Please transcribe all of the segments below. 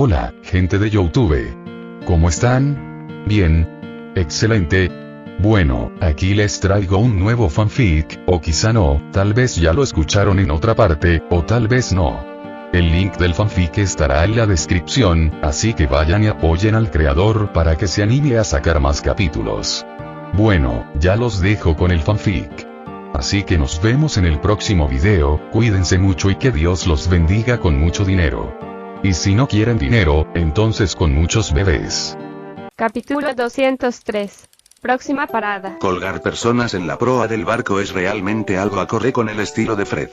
Hola, gente de YouTube. ¿Cómo están? Bien. Excelente. Bueno, aquí les traigo un nuevo fanfic, o quizá no, tal vez ya lo escucharon en otra parte, o tal vez no. El link del fanfic estará en la descripción, así que vayan y apoyen al creador para que se anime a sacar más capítulos. Bueno, ya los dejo con el fanfic. Así que nos vemos en el próximo video, cuídense mucho y que Dios los bendiga con mucho dinero. Y si no quieren dinero, entonces con muchos bebés. Capítulo 203. Próxima parada. Colgar personas en la proa del barco es realmente algo acorde con el estilo de Fred.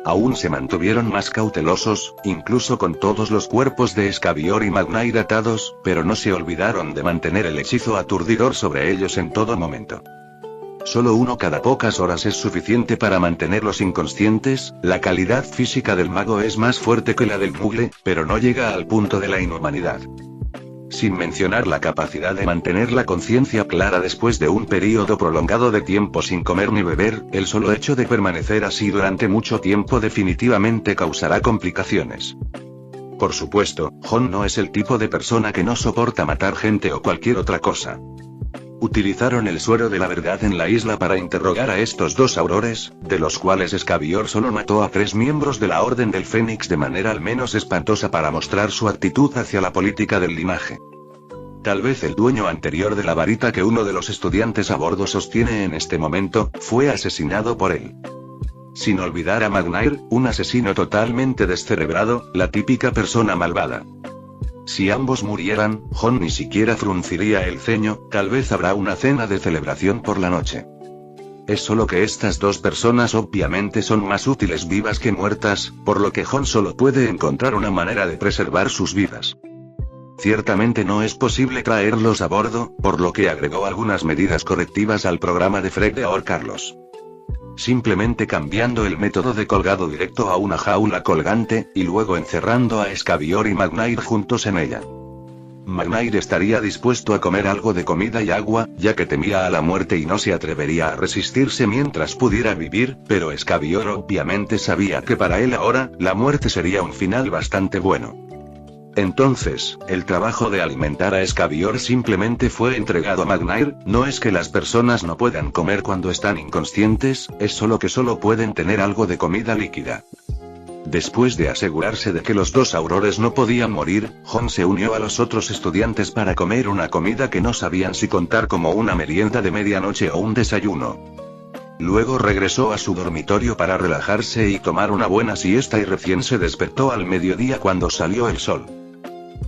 Aún se mantuvieron más cautelosos, incluso con todos los cuerpos de Scabior y Magnair atados, pero no se olvidaron de mantener el hechizo aturdidor sobre ellos en todo momento. Solo uno cada pocas horas es suficiente para mantenerlos inconscientes. La calidad física del mago es más fuerte que la del mugle, pero no llega al punto de la inhumanidad. Sin mencionar la capacidad de mantener la conciencia clara después de un período prolongado de tiempo sin comer ni beber, el solo hecho de permanecer así durante mucho tiempo definitivamente causará complicaciones. Por supuesto, Jon no es el tipo de persona que no soporta matar gente o cualquier otra cosa. Utilizaron el suero de la verdad en la isla para interrogar a estos dos aurores, de los cuales Scabior solo mató a 3 miembros de la Orden del Fénix de manera al menos espantosa para mostrar su actitud hacia la política del linaje. Tal vez el dueño anterior de la varita que uno de los estudiantes a bordo sostiene en este momento, fue asesinado por él. Sin olvidar a Magnair, un asesino totalmente descerebrado, la típica persona malvada. Si ambos murieran, Jon ni siquiera frunciría el ceño. Tal vez habrá una cena de celebración por la noche. Es solo que estas dos personas obviamente son más útiles vivas que muertas, por lo que Jon solo puede encontrar una manera de preservar sus vidas. Ciertamente no es posible traerlos a bordo, por lo que agregó algunas medidas correctivas al programa de Fred de ahorcarlos. Simplemente cambiando el método de colgado directo a una jaula colgante, y luego encerrando a Scabior y Magnair juntos en ella. Magnair estaría dispuesto a comer algo de comida y agua, ya que temía a la muerte y no se atrevería a resistirse mientras pudiera vivir, pero Scabior obviamente sabía que para él ahora, la muerte sería un final bastante bueno. Entonces, el trabajo de alimentar a Scabior simplemente fue entregado a Magnair. No es que las personas no puedan comer cuando están inconscientes, es solo que solo pueden tener algo de comida líquida. Después de asegurarse de que los dos aurores no podían morir, Jon se unió a los otros estudiantes para comer una comida que no sabían si contar como una merienda de medianoche o un desayuno. Luego regresó a su dormitorio para relajarse y tomar una buena siesta y recién se despertó al mediodía cuando salió el sol.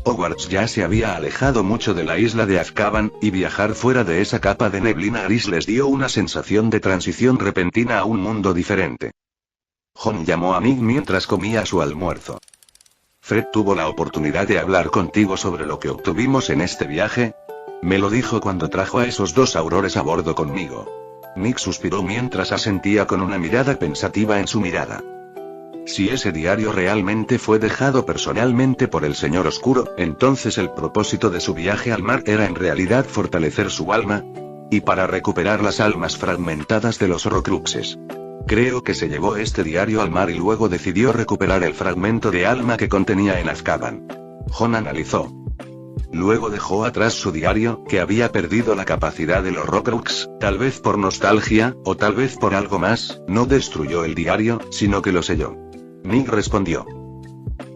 Hogwarts ya se había alejado mucho de la isla de Azkaban, y viajar fuera de esa capa de neblina gris les dio una sensación de transición repentina a un mundo diferente. Jon llamó a Mig mientras comía su almuerzo. ¿Fred tuvo la oportunidad de hablar contigo sobre lo que obtuvimos en este viaje? Me lo dijo cuando trajo a esos dos aurores a bordo conmigo. Mig suspiró mientras asentía con una mirada pensativa en su mirada. Si ese diario realmente fue dejado personalmente por el Señor Oscuro, entonces el propósito de su viaje al mar era en realidad fortalecer su alma, y para recuperar las almas fragmentadas de los Horrocruxes. Creo que se llevó este diario al mar y luego decidió recuperar el fragmento de alma que contenía en Azkaban. Jon analizó. Luego dejó atrás su diario, que había perdido la capacidad del Horrocrux, tal vez por nostalgia, o tal vez por algo más. No destruyó el diario, sino que lo selló. Mig respondió.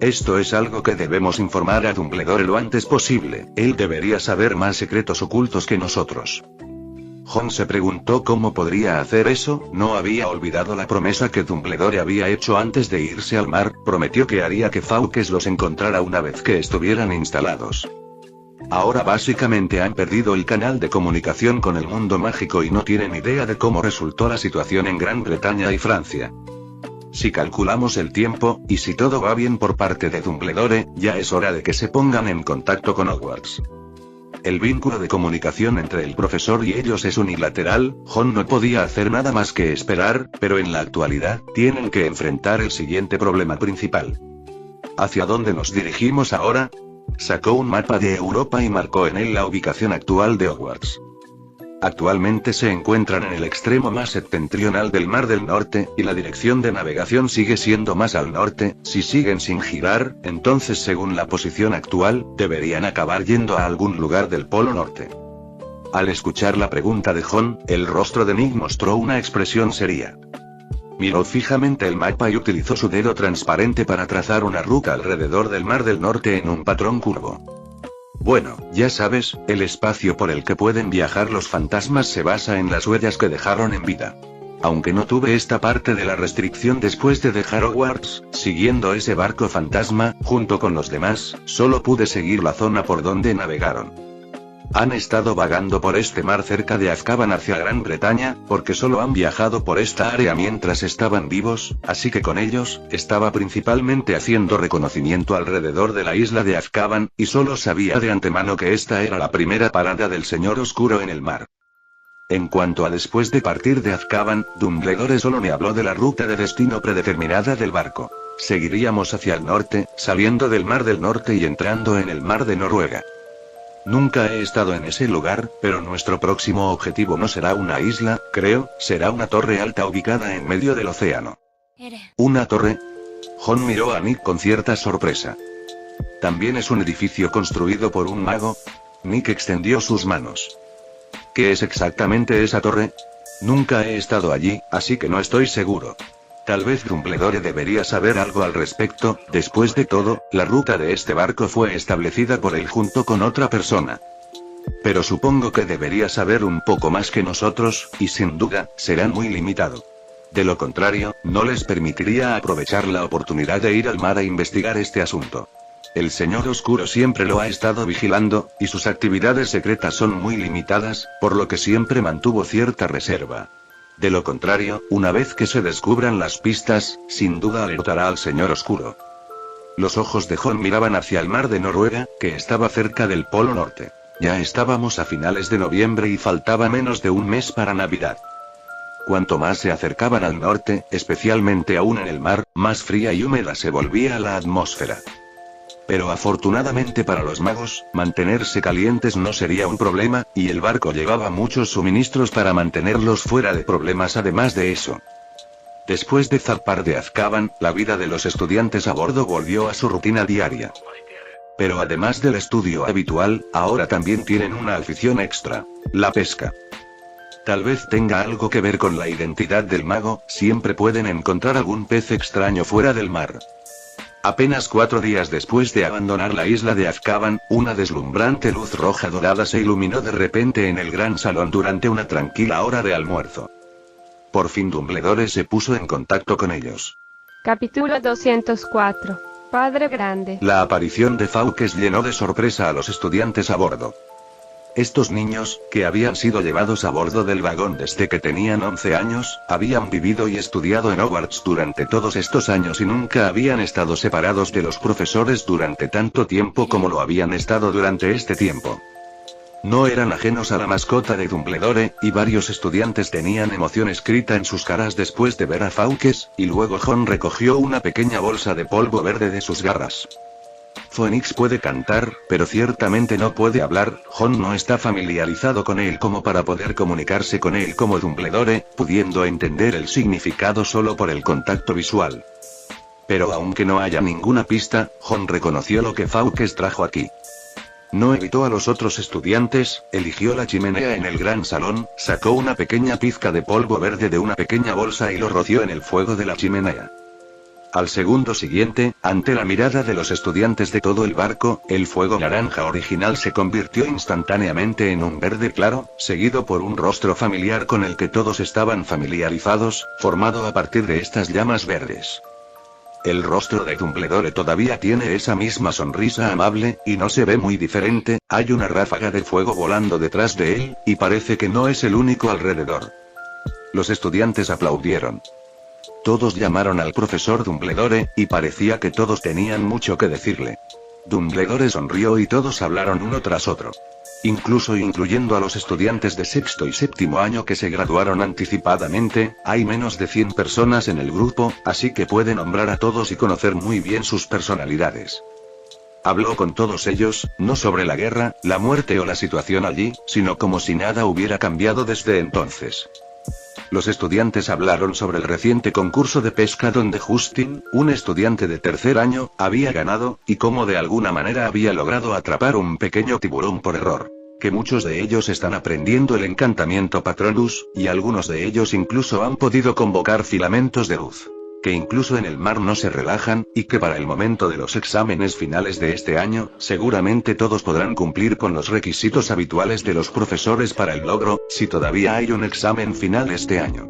Esto es algo que debemos informar a Dumbledore lo antes posible. Él debería saber más secretos ocultos que nosotros. Jon se preguntó cómo podría hacer eso. No había olvidado la promesa que Dumbledore había hecho antes de irse al mar. Prometió que haría que Fawkes los encontrara una vez que estuvieran instalados. Ahora básicamente han perdido el canal de comunicación con el mundo mágico y no tienen idea de cómo resultó la situación en Gran Bretaña y Francia. Si calculamos el tiempo, y si todo va bien por parte de Dumbledore, ya es hora de que se pongan en contacto con Hogwarts. El vínculo de comunicación entre el profesor y ellos es unilateral. Jon no podía hacer nada más que esperar, pero en la actualidad, tienen que enfrentar el siguiente problema principal. ¿Hacia dónde nos dirigimos ahora? Sacó un mapa de Europa y marcó en él la ubicación actual de Hogwarts. Actualmente se encuentran en el extremo más septentrional del Mar del Norte, y la dirección de navegación sigue siendo más al norte. Si siguen sin girar, entonces según la posición actual, deberían acabar yendo a algún lugar del Polo Norte. Al escuchar la pregunta de John, el rostro de Nick mostró una expresión seria. Miró fijamente el mapa y utilizó su dedo transparente para trazar una ruta alrededor del Mar del Norte en un patrón curvo. Bueno, ya sabes, el espacio por el que pueden viajar los fantasmas se basa en las huellas que dejaron en vida. Aunque no tuve esta parte de la restricción después de dejar Hogwarts, siguiendo ese barco fantasma, junto con los demás, solo pude seguir la zona por donde navegaron. Han estado vagando por este mar cerca de Azkaban hacia Gran Bretaña, porque solo han viajado por esta área mientras estaban vivos, así que con ellos, estaba principalmente haciendo reconocimiento alrededor de la isla de Azkaban, y solo sabía de antemano que esta era la primera parada del Señor Oscuro en el mar. En cuanto a después de partir de Azkaban, Dumbledore solo me habló de la ruta de destino predeterminada del barco. Seguiríamos hacia el norte, saliendo del Mar del Norte y entrando en el Mar de Noruega. Nunca he estado en ese lugar, pero nuestro próximo objetivo no será una isla, creo, será una torre alta ubicada en medio del océano. ¿Una torre? John miró a Nick con cierta sorpresa. ¿También es un edificio construido por un mago? Nick extendió sus manos. ¿Qué es exactamente esa torre? Nunca he estado allí, así que no estoy seguro. Tal vez Dumbledore debería saber algo al respecto. Después de todo, la ruta de este barco fue establecida por él junto con otra persona. Pero supongo que debería saber un poco más que nosotros, y sin duda, será muy limitado. De lo contrario, no les permitiría aprovechar la oportunidad de ir al mar a investigar este asunto. El Señor Oscuro siempre lo ha estado vigilando, y sus actividades secretas son muy limitadas, por lo que siempre mantuvo cierta reserva. De lo contrario, una vez que se descubran las pistas, sin duda alertará al Señor Oscuro. Los ojos de John miraban hacia el Mar de Noruega, que estaba cerca del Polo Norte. Ya estábamos a finales de noviembre y faltaba menos de un mes para Navidad. Cuanto más se acercaban al norte, especialmente aún en el mar, más fría y húmeda se volvía la atmósfera. Pero afortunadamente para los magos, mantenerse calientes no sería un problema, y el barco llevaba muchos suministros para mantenerlos fuera de problemas además de eso. Después de zarpar de Azkaban, la vida de los estudiantes a bordo volvió a su rutina diaria. Pero además del estudio habitual, ahora también tienen una afición extra: la pesca. Tal vez tenga algo que ver con la identidad del mago, siempre pueden encontrar algún pez extraño fuera del mar. Apenas 4 días después de abandonar la isla de Azkaban, una deslumbrante luz roja dorada se iluminó de repente en el gran salón durante una tranquila hora de almuerzo. Por fin Dumbledore se puso en contacto con ellos. Capítulo 204. Padre Grande. La aparición de Fawkes llenó de sorpresa a los estudiantes a bordo. Estos niños, que habían sido llevados a bordo del vagón desde que tenían 11 años, habían vivido y estudiado en Hogwarts durante todos estos años y nunca habían estado separados de los profesores durante tanto tiempo como lo habían estado durante este tiempo. No eran ajenos a la mascota de Dumbledore, y varios estudiantes tenían emoción escrita en sus caras después de ver a Fawkes, y luego John recogió una pequeña bolsa de polvo verde de sus garras. Phoenix puede cantar, pero ciertamente no puede hablar. John no está familiarizado con él como para poder comunicarse con él como Dumbledore, pudiendo entender el significado solo por el contacto visual. Pero aunque no haya ninguna pista, John reconoció lo que Fawkes trajo aquí. No evitó a los otros estudiantes, eligió la chimenea en el gran salón, sacó una pequeña pizca de polvo verde de una pequeña bolsa y lo roció en el fuego de la chimenea. Al segundo siguiente, ante la mirada de los estudiantes de todo el barco, el fuego naranja original se convirtió instantáneamente en un verde claro, seguido por un rostro familiar con el que todos estaban familiarizados, formado a partir de estas llamas verdes. El rostro de Dumbledore todavía tiene esa misma sonrisa amable, y no se ve muy diferente. Hay una ráfaga de fuego volando detrás de él, y parece que no es el único alrededor. Los estudiantes aplaudieron. Todos llamaron al profesor Dumbledore, y parecía que todos tenían mucho que decirle. Dumbledore sonrió y todos hablaron uno tras otro. Incluso incluyendo a los estudiantes de sexto y séptimo año que se graduaron anticipadamente, hay menos de 100 personas en el grupo, así que puede nombrar a todos y conocer muy bien sus personalidades. Habló con todos ellos, no sobre la guerra, la muerte o la situación allí, sino como si nada hubiera cambiado desde entonces. Los estudiantes hablaron sobre el reciente concurso de pesca donde Justin, un estudiante de tercer año, había ganado, y cómo de alguna manera había logrado atrapar un pequeño tiburón por error. Que muchos de ellos están aprendiendo el encantamiento Patronus, y algunos de ellos incluso han podido convocar filamentos de luz. Que incluso en el mar no se relajan, y que para el momento de los exámenes finales de este año, seguramente todos podrán cumplir con los requisitos habituales de los profesores para el logro, si todavía hay un examen final este año.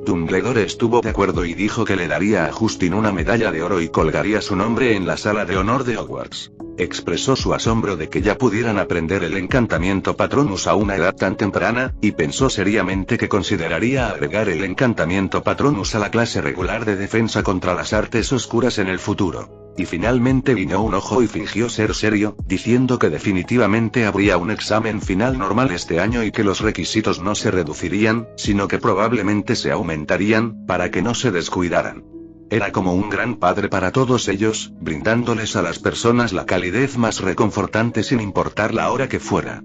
Dumbledore estuvo de acuerdo y dijo que le daría a Justin una medalla de oro y colgaría su nombre en la sala de honor de Hogwarts. Expresó su asombro de que ya pudieran aprender el encantamiento Patronus a una edad tan temprana, y pensó seriamente que consideraría agregar el encantamiento Patronus a la clase regular de defensa contra las artes oscuras en el futuro. Y finalmente guiñó un ojo y fingió ser serio, diciendo que definitivamente habría un examen final normal este año y que los requisitos no se reducirían, sino que probablemente se aumentarían, para que no se descuidaran. Era como un gran padre para todos ellos, brindándoles a las personas la calidez más reconfortante sin importar la hora que fuera.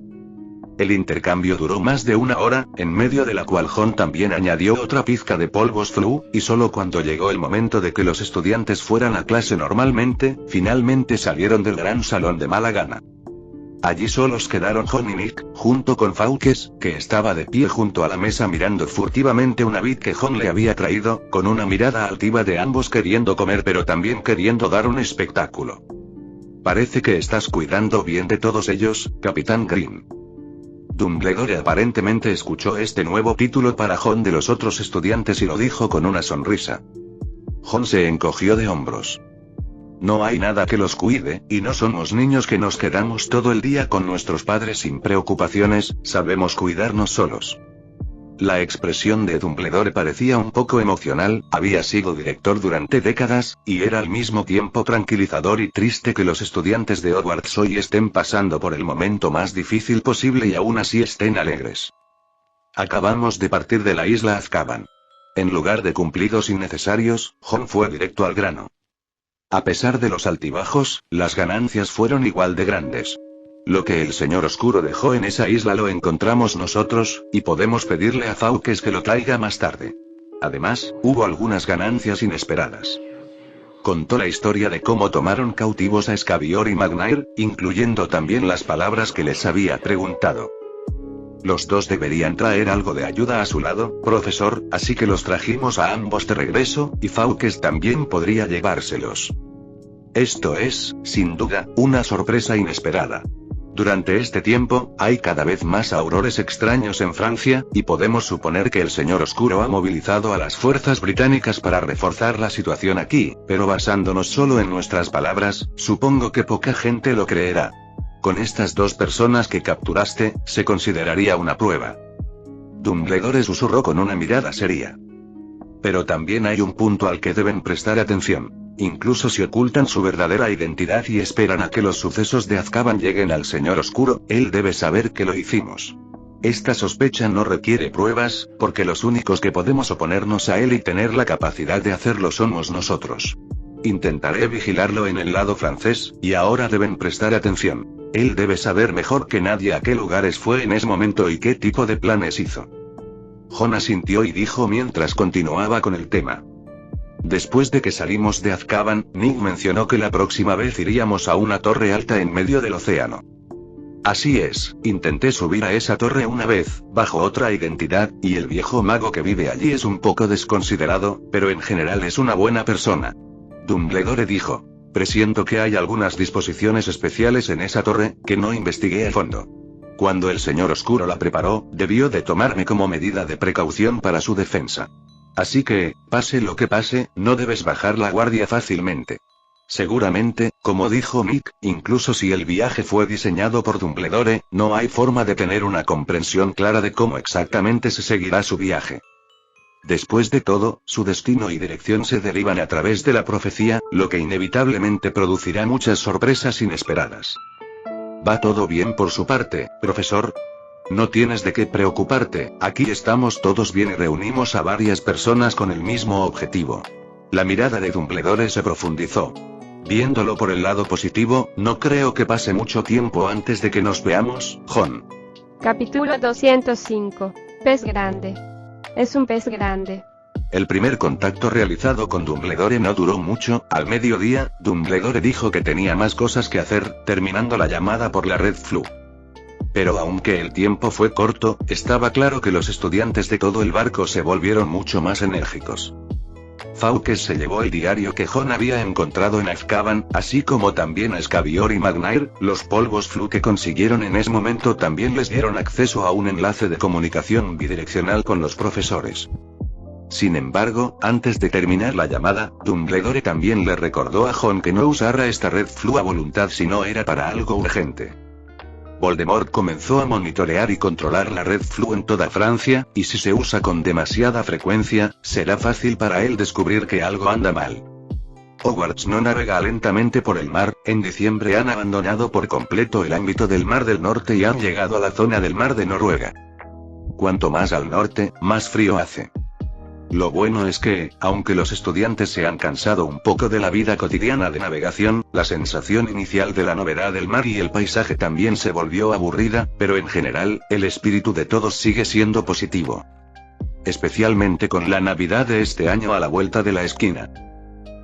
El intercambio duró más de una hora, en medio de la cual Jon también añadió otra pizca de polvos Floo, y solo cuando llegó el momento de que los estudiantes fueran a clase normalmente, finalmente salieron del gran salón de mala gana. Allí solos quedaron Jon y Nick, junto con Fawkes, que estaba de pie junto a la mesa mirando furtivamente una vid que Jon le había traído, con una mirada altiva de ambos queriendo comer pero también queriendo dar un espectáculo. Parece que estás cuidando bien de todos ellos, Capitán Green. Dumbledore aparentemente escuchó este nuevo título para Jon de los otros estudiantes y lo dijo con una sonrisa. Jon se encogió de hombros. No hay nada que los cuide, y no somos niños que nos quedamos todo el día con nuestros padres sin preocupaciones, sabemos cuidarnos solos. La expresión de Dumbledore parecía un poco emocional, había sido director durante décadas, y era al mismo tiempo tranquilizador y triste que los estudiantes de Hogwarts hoy estén pasando por el momento más difícil posible y aún así estén alegres. Acabamos de partir de la isla Azkaban. En lugar de cumplidos innecesarios, Jon fue directo al grano. A pesar de los altibajos, las ganancias fueron igual de grandes. Lo que el Señor Oscuro dejó en esa isla lo encontramos nosotros, y podemos pedirle a Fawkes que lo traiga más tarde. Además, hubo algunas ganancias inesperadas. Contó la historia de cómo tomaron cautivos a Scabior y Magnair, incluyendo también las palabras que les había preguntado. Los dos deberían traer algo de ayuda a su lado, profesor, así que los trajimos a ambos de regreso, y Fawkes también podría llevárselos. Esto es, sin duda, una sorpresa inesperada. Durante este tiempo, hay cada vez más aurores extraños en Francia, y podemos suponer que el Señor Oscuro ha movilizado a las fuerzas británicas para reforzar la situación aquí, pero basándonos solo en nuestras palabras, supongo que poca gente lo creerá. Con estas dos personas que capturaste, se consideraría una prueba. Dumbledore susurró con una mirada seria. Pero también hay un punto al que deben prestar atención. Incluso si ocultan su verdadera identidad y esperan a que los sucesos de Azkaban lleguen al Señor Oscuro, él debe saber que lo hicimos. Esta sospecha no requiere pruebas, porque los únicos que podemos oponernos a él y tener la capacidad de hacerlo somos nosotros. Intentaré vigilarlo en el lado francés, y ahora deben prestar atención. Él debe saber mejor que nadie a qué lugares fue en ese momento y qué tipo de planes hizo. Jon asintió y dijo mientras continuaba con el tema. Después de que salimos de Azkaban, Nick mencionó que la próxima vez iríamos a una torre alta en medio del océano. Así es, intenté subir a esa torre una vez, bajo otra identidad, y el viejo mago que vive allí es un poco desconsiderado, pero en general es una buena persona. Dumbledore dijo. Presiento que hay algunas disposiciones especiales en esa torre, que no investigué a fondo. Cuando el Señor Oscuro la preparó, debió de tomarme como medida de precaución para su defensa. Así que, pase lo que pase, no debes bajar la guardia fácilmente. Seguramente, como dijo Mick, incluso si el viaje fue diseñado por Dumbledore, no hay forma de tener una comprensión clara de cómo exactamente se seguirá su viaje. Después de todo, su destino y dirección se derivan a través de la profecía, lo que inevitablemente producirá muchas sorpresas inesperadas. ¿Va todo bien por su parte, profesor? No tienes de qué preocuparte, aquí estamos todos bien y reunimos a varias personas con el mismo objetivo. La mirada de Dumbledore se profundizó. Viéndolo por el lado positivo, no creo que pase mucho tiempo antes de que nos veamos, Jon. Capítulo 205. Pez grande. Es un pez grande. El primer contacto realizado con Dumbledore no duró mucho. Al mediodía, Dumbledore dijo que tenía más cosas que hacer, terminando la llamada por la Red Flu. Pero aunque el tiempo fue corto, estaba claro que los estudiantes de todo el barco se volvieron mucho más enérgicos. Fawkes se llevó el diario que Jon había encontrado en Azkaban, así como también a Scabior y McNair. Los polvos Flu que consiguieron en ese momento también les dieron acceso a un enlace de comunicación bidireccional con los profesores. Sin embargo, antes de terminar la llamada, Dumbledore también le recordó a Jon que no usara esta Red Flu a voluntad si no era para algo urgente. Voldemort comenzó a monitorear y controlar la Red Flu en toda Francia, y si se usa con demasiada frecuencia, será fácil para él descubrir que algo anda mal. Hogwarts no navega lentamente por el mar. En diciembre han abandonado por completo el ámbito del Mar del Norte y han llegado a la zona del Mar de Noruega. Cuanto más al norte, más frío hace. Lo bueno es que, aunque los estudiantes se han cansado un poco de la vida cotidiana de navegación, la sensación inicial de la novedad del mar y el paisaje también se volvió aburrida, pero en general, el espíritu de todos sigue siendo positivo. Especialmente con la Navidad de este año a la vuelta de la esquina.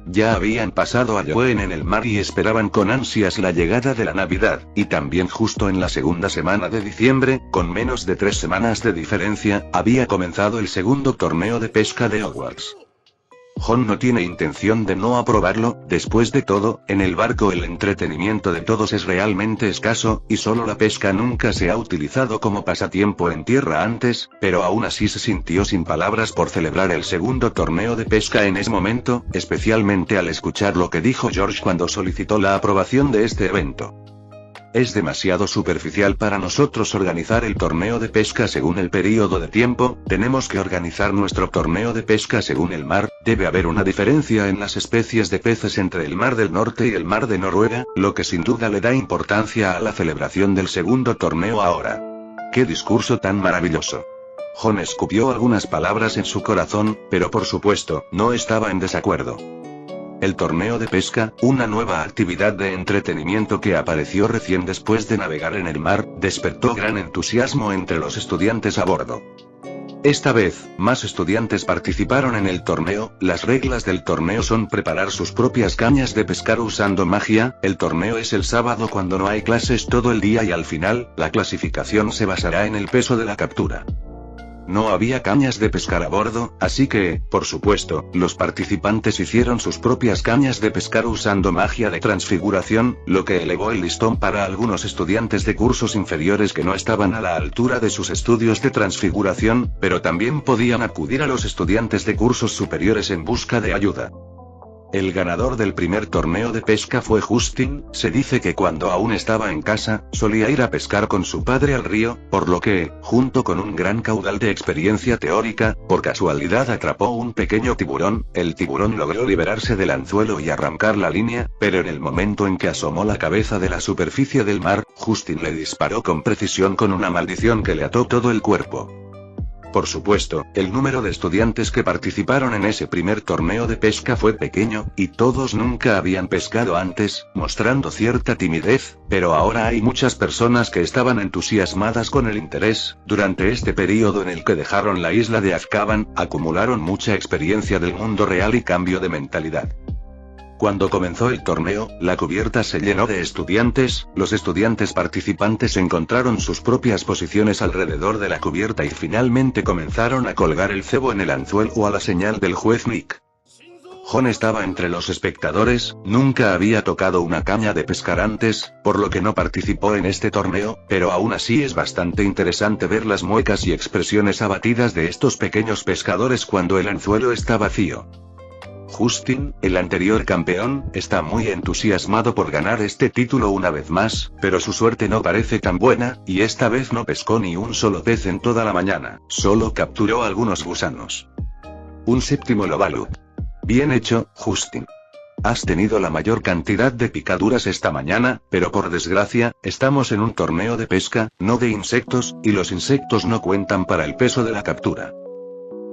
Ya habían pasado a Halloween en el mar y esperaban con ansias la llegada de la Navidad, y también justo en la segunda semana de diciembre, con menos de 3 semanas de diferencia, había comenzado el segundo torneo de pesca de Hogwarts. Jon no tiene intención de no aprobarlo. Después de todo, en el barco el entretenimiento de todos es realmente escaso, y solo la pesca nunca se ha utilizado como pasatiempo en tierra antes, pero aún así se sintió sin palabras por celebrar el segundo torneo de pesca en ese momento, especialmente al escuchar lo que dijo George cuando solicitó la aprobación de este evento. Es demasiado superficial para nosotros organizar el torneo de pesca según el período de tiempo. Tenemos que organizar nuestro torneo de pesca según el mar. Debe haber una diferencia en las especies de peces entre el Mar del Norte y el Mar de Noruega, lo que sin duda le da importancia a la celebración del segundo torneo ahora. ¡Qué discurso tan maravilloso! Jon escupió algunas palabras en su corazón, pero por supuesto, no estaba en desacuerdo. El torneo de pesca, una nueva actividad de entretenimiento que apareció recién después de navegar en el mar, despertó gran entusiasmo entre los estudiantes a bordo. Esta vez, más estudiantes participaron en el torneo. Las reglas del torneo son preparar sus propias cañas de pescar usando magia. El torneo es el sábado cuando no hay clases todo el día y al final, la clasificación se basará en el peso de la captura. No había cañas de pescar a bordo, así que, por supuesto, los participantes hicieron sus propias cañas de pescar usando magia de transfiguración, lo que elevó el listón para algunos estudiantes de cursos inferiores que no estaban a la altura de sus estudios de transfiguración, pero también podían acudir a los estudiantes de cursos superiores en busca de ayuda. El ganador del primer torneo de pesca fue Justin. Se dice que cuando aún estaba en casa, solía ir a pescar con su padre al río, por lo que, junto con un gran caudal de experiencia teórica, por casualidad atrapó un pequeño tiburón. El tiburón logró liberarse del anzuelo y arrancar la línea, pero en el momento en que asomó la cabeza de la superficie del mar, Justin le disparó con precisión con una maldición que le ató todo el cuerpo. Por supuesto, el número de estudiantes que participaron en ese primer torneo de pesca fue pequeño, y todos nunca habían pescado antes, mostrando cierta timidez, pero ahora hay muchas personas que estaban entusiasmadas con el interés. Durante este período en el que dejaron la isla de Azkaban, acumularon mucha experiencia del mundo real y cambio de mentalidad. Cuando comenzó el torneo, la cubierta se llenó de estudiantes. Los estudiantes participantes encontraron sus propias posiciones alrededor de la cubierta y finalmente comenzaron a colgar el cebo en el anzuelo a la señal del juez Nick. Jon estaba entre los espectadores. Nunca había tocado una caña de pescar antes, por lo que no participó en este torneo, pero aún así es bastante interesante ver las muecas y expresiones abatidas de estos pequeños pescadores cuando el anzuelo está vacío. Justin, el anterior campeón, está muy entusiasmado por ganar este título una vez más, pero su suerte no parece tan buena, y esta vez no pescó ni un solo pez en toda la mañana, solo capturó algunos gusanos. Un séptimo lobalu. Bien hecho, Justin. Has tenido la mayor cantidad de picaduras esta mañana, pero por desgracia, estamos en un torneo de pesca, no de insectos, y los insectos no cuentan para el peso de la captura.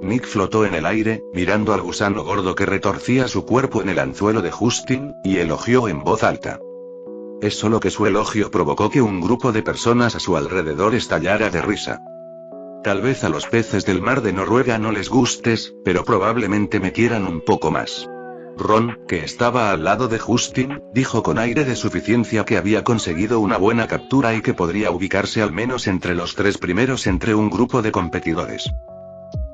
Nick flotó en el aire, mirando al gusano gordo que retorcía su cuerpo en el anzuelo de Justin, y elogió en voz alta. Es solo que su elogio provocó que un grupo de personas a su alrededor estallara de risa. Tal vez a los peces del mar de Noruega no les gustes, pero probablemente me quieran un poco más. Ron, que estaba al lado de Justin, dijo con aire de suficiencia que había conseguido una buena captura y que podría ubicarse al menos entre los 3 primeros entre un grupo de competidores.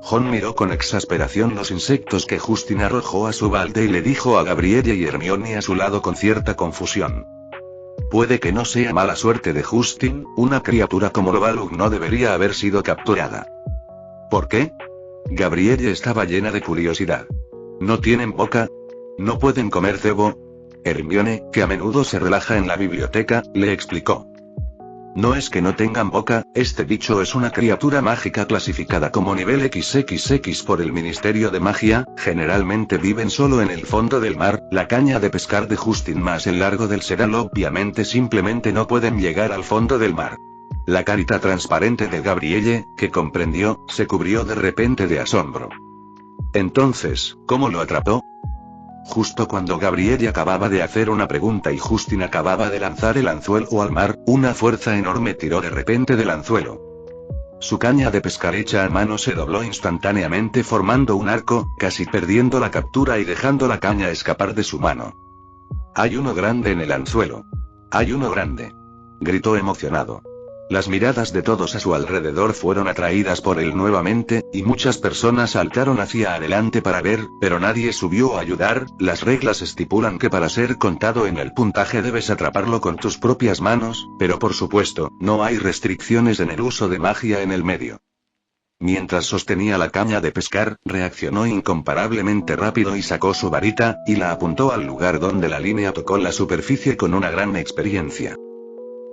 Jon miró con exasperación los insectos que Justin arrojó a su balde y le dijo a Gabrielle y Hermione a su lado con cierta confusión. Puede que no sea mala suerte de Justin, una criatura como Lovalug no debería haber sido capturada. ¿Por qué? Gabrielle estaba llena de curiosidad. ¿No tienen boca? ¿No pueden comer cebo? Hermione, que a menudo se relaja en la biblioteca, le explicó. No es que no tengan boca, este bicho es una criatura mágica clasificada como nivel XXX por el Ministerio de Magia, generalmente viven solo en el fondo del mar, la caña de pescar de Justin más el largo del sedal obviamente simplemente no pueden llegar al fondo del mar. La carita transparente de Gabrielle, que comprendió, se cubrió de repente de asombro. Entonces, ¿cómo lo atrapó? Justo cuando Gabrielle acababa de hacer una pregunta y Justin acababa de lanzar el anzuelo al mar, una fuerza enorme tiró de repente del anzuelo. Su caña de pescar hecha a mano se dobló instantáneamente formando un arco, casi perdiendo la captura y dejando la caña escapar de su mano. Hay uno grande en el anzuelo. Hay uno grande. Gritó emocionado. Las miradas de todos a su alrededor fueron atraídas por él nuevamente, y muchas personas saltaron hacia adelante para ver, pero nadie subió a ayudar. Las reglas estipulan que para ser contado en el puntaje debes atraparlo con tus propias manos, pero por supuesto, no hay restricciones en el uso de magia en el medio. Mientras sostenía la caña de pescar, reaccionó incomparablemente rápido y sacó su varita, y la apuntó al lugar donde la línea tocó la superficie con una gran experiencia.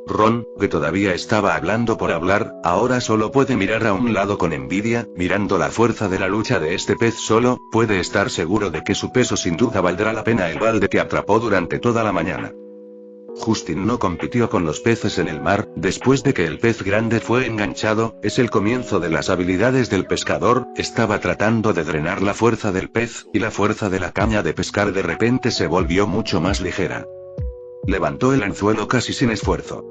Ron, que todavía estaba hablando por hablar, ahora solo puede mirar a un lado con envidia, mirando la fuerza de la lucha de este pez solo, puede estar seguro de que su peso sin duda valdrá la pena el balde que atrapó durante toda la mañana. Justin no compitió con los peces en el mar, después de que el pez grande fue enganchado, es el comienzo de las habilidades del pescador, estaba tratando de drenar la fuerza del pez, y la fuerza de la caña de pescar de repente se volvió mucho más ligera. Levantó el anzuelo casi sin esfuerzo.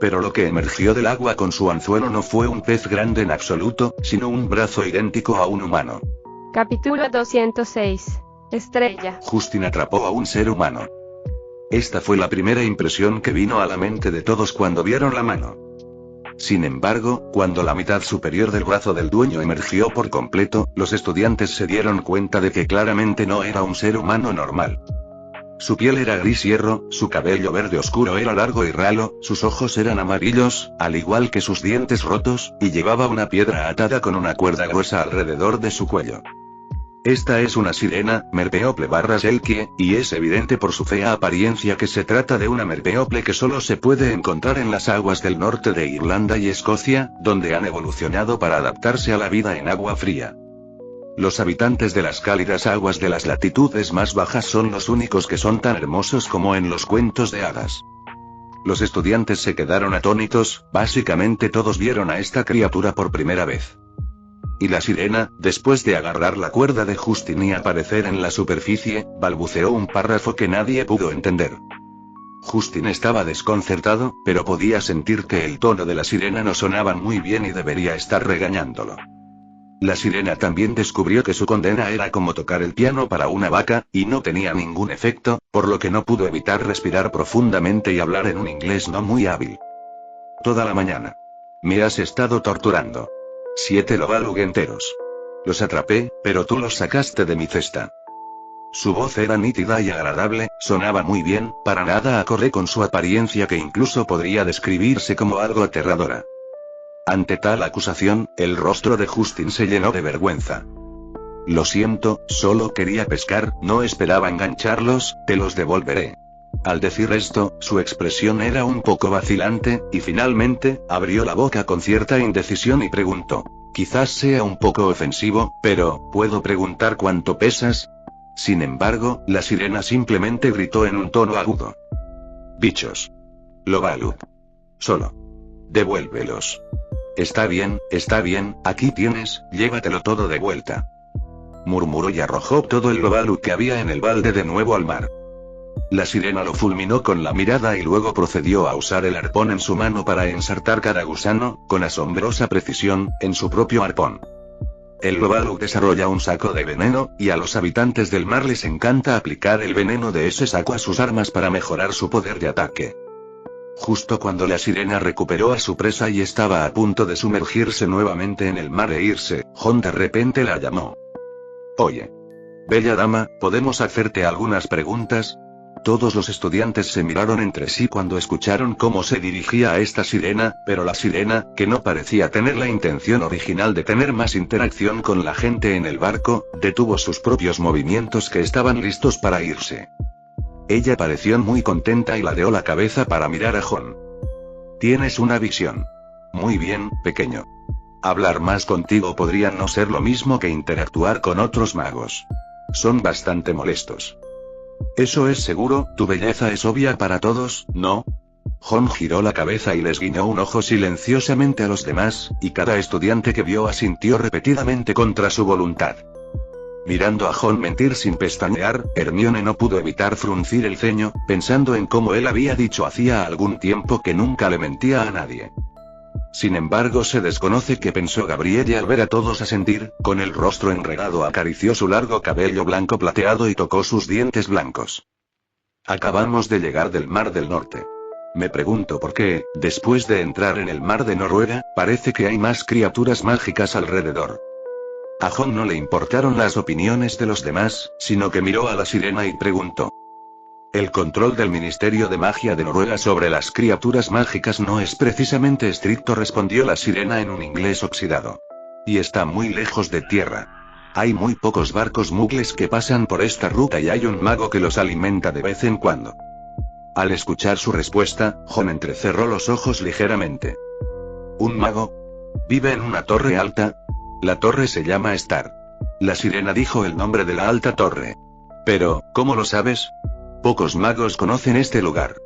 Pero lo que emergió del agua con su anzuelo no fue un pez grande en absoluto, sino un brazo idéntico a un humano. Capítulo 206. Estrella. Justin atrapó a un ser humano. Esta fue la primera impresión que vino a la mente de todos cuando vieron la mano. Sin embargo, cuando la mitad superior del brazo del dueño emergió por completo, los estudiantes se dieron cuenta de que claramente no era un ser humano normal. Su piel era gris hierro, su cabello verde oscuro era largo y ralo, sus ojos eran amarillos, al igual que sus dientes rotos, y llevaba una piedra atada con una cuerda gruesa alrededor de su cuello. Esta es una sirena, Merpeople/Selkie, y es evidente por su fea apariencia que se trata de una Merpeople que solo se puede encontrar en las aguas del norte de Irlanda y Escocia, donde han evolucionado para adaptarse a la vida en agua fría. Los habitantes de las cálidas aguas de las latitudes más bajas son los únicos que son tan hermosos como en los cuentos de hadas. Los estudiantes se quedaron atónitos, básicamente todos vieron a esta criatura por primera vez. Y la sirena, después de agarrar la cuerda de Justin y aparecer en la superficie, balbuceó un párrafo que nadie pudo entender. Justin estaba desconcertado, pero podía sentir que el tono de la sirena no sonaba muy bien y debería estar regañándolo. La sirena también descubrió que su condena era como tocar el piano para una vaca, y no tenía ningún efecto, por lo que no pudo evitar respirar profundamente y hablar en un inglés no muy hábil. Toda la mañana. Me has estado torturando. 7 Lovalug enteros. Los atrapé, pero tú los sacaste de mi cesta. Su voz era nítida y agradable, sonaba muy bien, para nada acorde con su apariencia que incluso podría describirse como algo aterradora. Ante tal acusación, el rostro de Justin se llenó de vergüenza. Lo siento, solo quería pescar, no esperaba engancharlos, te los devolveré. Al decir esto, su expresión era un poco vacilante, y finalmente, abrió la boca con cierta indecisión y preguntó. Quizás sea un poco ofensivo, pero, ¿puedo preguntar cuánto pesas? Sin embargo, la sirena simplemente gritó en un tono agudo. Bichos. Lovalug. Solo. Devuélvelos. Está bien, aquí tienes, llévatelo todo de vuelta. Murmuró y arrojó todo el lobalu que había en el balde de nuevo al mar. La sirena lo fulminó con la mirada y luego procedió a usar el arpón en su mano para ensartar cada gusano, con asombrosa precisión, en su propio arpón. El lobalu desarrolla un saco de veneno, y a los habitantes del mar les encanta aplicar el veneno de ese saco a sus armas para mejorar su poder de ataque. Justo cuando la sirena recuperó a su presa y estaba a punto de sumergirse nuevamente en el mar e irse, Jon de repente la llamó. Oye. Bella dama, ¿podemos hacerte algunas preguntas? Todos los estudiantes se miraron entre sí cuando escucharon cómo se dirigía a esta sirena, pero la sirena, que no parecía tener la intención original de tener más interacción con la gente en el barco, detuvo sus propios movimientos que estaban listos para irse. Ella pareció muy contenta y ladeó la cabeza para mirar a Jon. Tienes una visión. Muy bien, pequeño. Hablar más contigo podría no ser lo mismo que interactuar con otros magos. Son bastante molestos. Eso es seguro, tu belleza es obvia para todos, ¿no? Jon giró la cabeza y les guiñó un ojo silenciosamente a los demás, y cada estudiante que vio asintió repetidamente contra su voluntad. Mirando a Jon mentir sin pestañear, Hermione no pudo evitar fruncir el ceño, pensando en cómo él había dicho hacía algún tiempo que nunca le mentía a nadie. Sin embargo, se desconoce qué pensó Gabrielle y al ver a todos asentir, con el rostro enredado acarició su largo cabello blanco plateado y tocó sus dientes blancos. Acabamos de llegar del Mar del Norte. Me pregunto por qué, después de entrar en el Mar de Noruega, parece que hay más criaturas mágicas alrededor. A Jon no le importaron las opiniones de los demás, sino que miró a la sirena y preguntó. El control del Ministerio de Magia de Noruega sobre las criaturas mágicas no es precisamente estricto, respondió la sirena en un inglés oxidado. Y está muy lejos de tierra. Hay muy pocos barcos mugles que pasan por esta ruta y hay un mago que los alimenta de vez en cuando. Al escuchar su respuesta, Jon entrecerró los ojos ligeramente. ¿Un mago? ¿Vive en una torre alta? La torre se llama Star. La sirena dijo el nombre de la alta torre. Pero, ¿cómo lo sabes? Pocos magos conocen este lugar.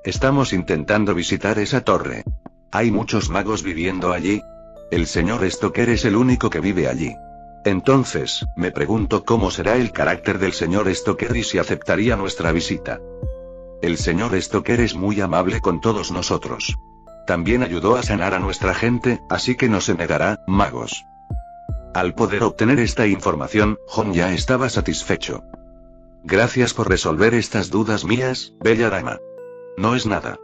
Estamos intentando visitar esa torre. Hay muchos magos viviendo allí. El señor Stoker es el único que vive allí. Entonces, me pregunto cómo será el carácter del señor Stoker y si aceptaría nuestra visita. El señor Stoker es muy amable con todos nosotros. También ayudó a sanar a nuestra gente, así que no se negará, magos. Al poder obtener esta información, Jon ya estaba satisfecho. Gracias por resolver estas dudas mías, bella dama. No es nada.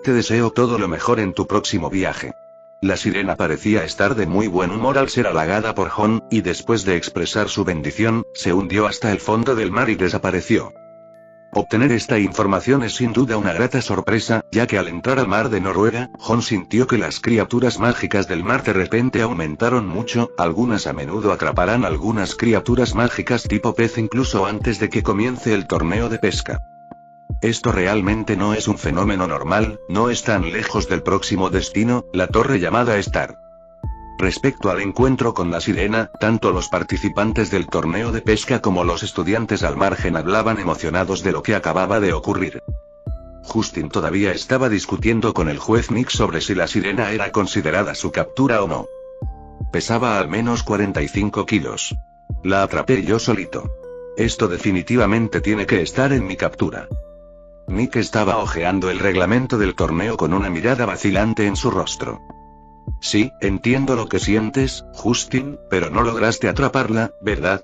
Te deseo todo lo mejor en tu próximo viaje. La sirena parecía estar de muy buen humor al ser halagada por Jon, y después de expresar su bendición, se hundió hasta el fondo del mar y desapareció. Obtener esta información es sin duda una grata sorpresa, ya que al entrar al mar de Noruega, Jon sintió que las criaturas mágicas del mar de repente aumentaron mucho, algunas a menudo atraparán algunas criaturas mágicas tipo pez incluso antes de que comience el torneo de pesca. Esto realmente no es un fenómeno normal, no es tan lejos del próximo destino, la torre llamada Star. Respecto al encuentro con la sirena, tanto los participantes del torneo de pesca como los estudiantes al margen hablaban emocionados de lo que acababa de ocurrir. Justin todavía estaba discutiendo con el juez Nick sobre si la sirena era considerada su captura o no. Pesaba al menos 45 kilos. La atrapé yo solito. Esto definitivamente tiene que estar en mi captura. Nick estaba hojeando el reglamento del torneo con una mirada vacilante en su rostro. Sí, entiendo lo que sientes, Justin, pero no lograste atraparla, ¿verdad?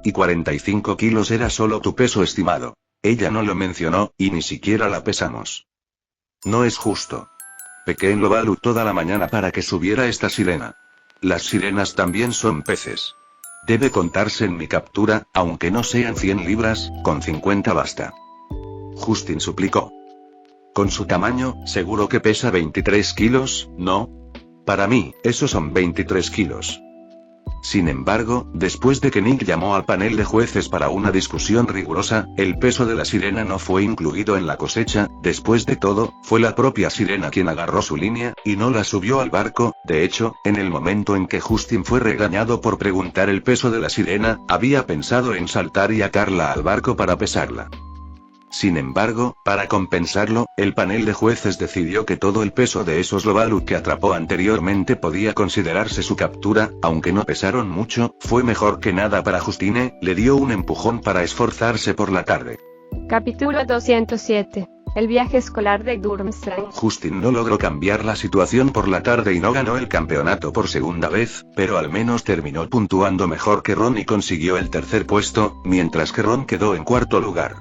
Y 45 kilos era solo tu peso estimado. Ella no lo mencionó, y ni siquiera la pesamos. No es justo. Pequé en Lobalu toda la mañana para que subiera esta sirena. Las sirenas también son peces. Debe contarse en mi captura, aunque no sean 100 libras, con 50 basta. Justin suplicó. Con su tamaño, seguro que pesa 23 kilos, ¿no? Para mí, esos son 23 kilos. Sin embargo, después de que Nick llamó al panel de jueces para una discusión rigurosa, el peso de la sirena no fue incluido en la cosecha. Después de todo, fue la propia sirena quien agarró su línea, y no la subió al barco. De hecho, en el momento en que Justin fue regañado por preguntar el peso de la sirena, había pensado en saltar y atarla al barco para pesarla. Sin embargo, para compensarlo, el panel de jueces decidió que todo el peso de esos Lobalu que atrapó anteriormente podía considerarse su captura, aunque no pesaron mucho, fue mejor que nada para Justine, le dio un empujón para esforzarse por la tarde. Capítulo 207. El viaje escolar de Durmstrang. Justin no logró cambiar la situación por la tarde y no ganó el campeonato por segunda vez, pero al menos terminó puntuando mejor que Ron y consiguió el tercer puesto, mientras que Ron quedó en cuarto lugar.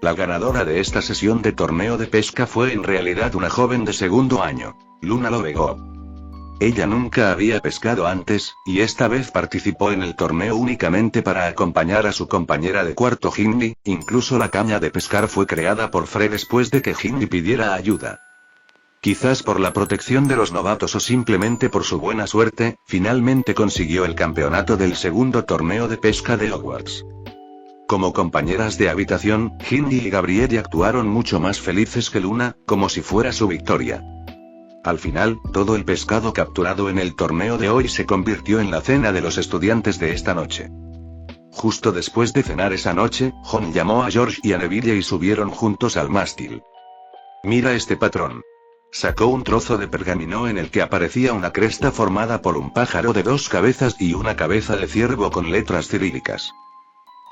La ganadora de esta sesión de torneo de pesca fue en realidad una joven de segundo año, Luna Lovegov. Ella nunca había pescado antes, y esta vez participó en el torneo únicamente para acompañar a su compañera de cuarto Hindi, incluso la caña de pescar fue creada por Fred después de que Hindi pidiera ayuda. Quizás por la protección de los novatos o simplemente por su buena suerte, finalmente consiguió el campeonato del segundo torneo de pesca de Hogwarts. Como compañeras de habitación, Hindi y Gabrielle actuaron mucho más felices que Luna, como si fuera su victoria. Al final, todo el pescado capturado en el torneo de hoy se convirtió en la cena de los estudiantes de esta noche. Justo después de cenar esa noche, Jon llamó a George y a Neville y subieron juntos al mástil. «Mira este patrón». Sacó un trozo de pergamino en el que aparecía una cresta formada por un pájaro de dos cabezas y una cabeza de ciervo con letras cirílicas.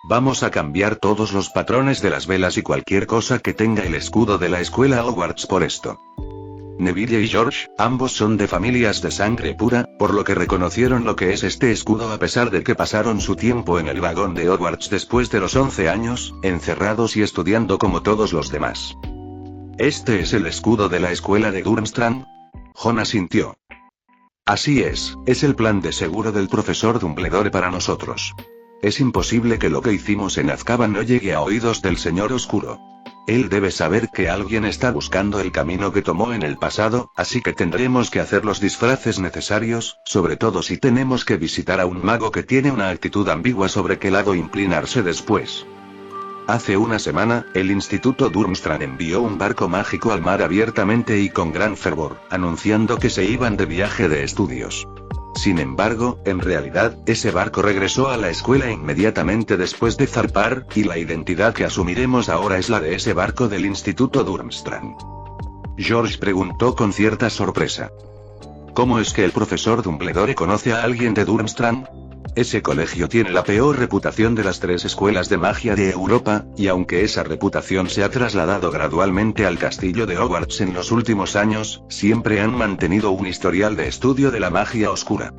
«Vamos a cambiar todos los patrones de las velas y cualquier cosa que tenga el escudo de la escuela Hogwarts por esto». Neville y George, ambos son de familias de sangre pura, por lo que reconocieron lo que es este escudo a pesar de que pasaron su tiempo en el vagón de Hogwarts después de los 11 años, encerrados y estudiando como todos los demás. ¿Este es el escudo de la escuela de Durmstrang? Jon asintió. Así es el plan de seguro del profesor Dumbledore para nosotros. Es imposible que lo que hicimos en Azkaban no llegue a oídos del Señor Oscuro. Él debe saber que alguien está buscando el camino que tomó en el pasado, así que tendremos que hacer los disfraces necesarios, sobre todo si tenemos que visitar a un mago que tiene una actitud ambigua sobre qué lado inclinarse después. Hace una semana, el Instituto Durmstrang envió un barco mágico al mar abiertamente y con gran fervor, anunciando que se iban de viaje de estudios. Sin embargo, en realidad, ese barco regresó a la escuela inmediatamente después de zarpar, y la identidad que asumiremos ahora es la de ese barco del Instituto Durmstrang. George preguntó con cierta sorpresa. ¿Cómo es que el profesor Dumbledore conoce a alguien de Durmstrang? Ese colegio tiene la peor reputación de las 3 escuelas de magia de Europa, y aunque esa reputación se ha trasladado gradualmente al castillo de Hogwarts en los últimos años, siempre han mantenido un historial de estudio de la magia oscura.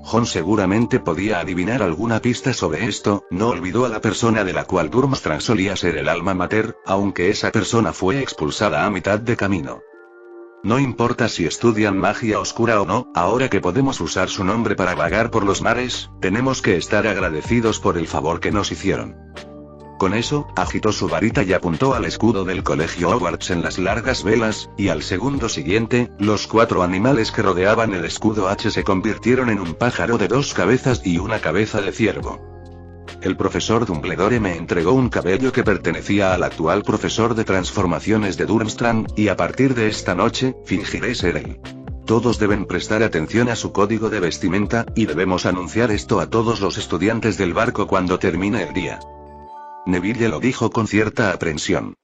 Jon seguramente podía adivinar alguna pista sobre esto, no olvidó a la persona de la cual Durmstrang solía ser el alma mater, aunque esa persona fue expulsada a mitad de camino. No importa si estudian magia oscura o no, ahora que podemos usar su nombre para vagar por los mares, tenemos que estar agradecidos por el favor que nos hicieron. Con eso, agitó su varita y apuntó al escudo del colegio Hogwarts en las largas velas, y al segundo siguiente, los 4 animales que rodeaban el escudo H se convirtieron en un pájaro de 2 cabezas y una cabeza de ciervo. El profesor Dumbledore me entregó un cabello que pertenecía al actual profesor de transformaciones de Durmstrang, y a partir de esta noche, fingiré ser él. Todos deben prestar atención a su código de vestimenta, y debemos anunciar esto a todos los estudiantes del barco cuando termine el día. Neville lo dijo con cierta aprensión.